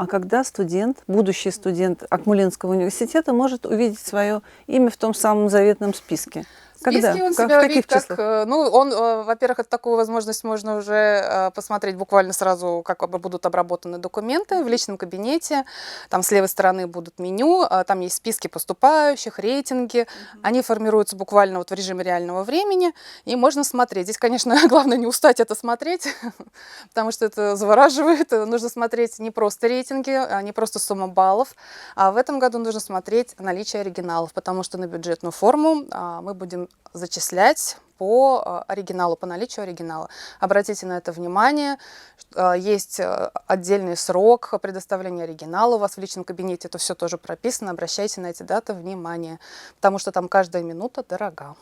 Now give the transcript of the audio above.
А когда студент, будущий студент Акмолинского университета может увидеть свое имя в том самом заветном списке? В Когда? списке он В себя каких видит как, числах? во-первых, это такую возможность можно уже посмотреть буквально сразу, как будут обработаны документы в личном кабинете. Там с левой стороны будут меню, там есть списки поступающих, рейтинги. Они формируются буквально вот в режиме реального времени, и можно смотреть. Здесь, конечно, главное не устать это смотреть, потому что это завораживает. Нужно смотреть не просто рейтинги, не просто сумма баллов, а в этом году нужно смотреть наличие оригиналов, потому что на бюджетную форму мы будем зачислять по оригиналу, по наличию оригинала. Обратите на это внимание. Есть отдельный срок предоставления оригинала у вас в личном кабинете. Это все тоже прописано. Обращайте на эти даты внимание, потому что там каждая минута дорога.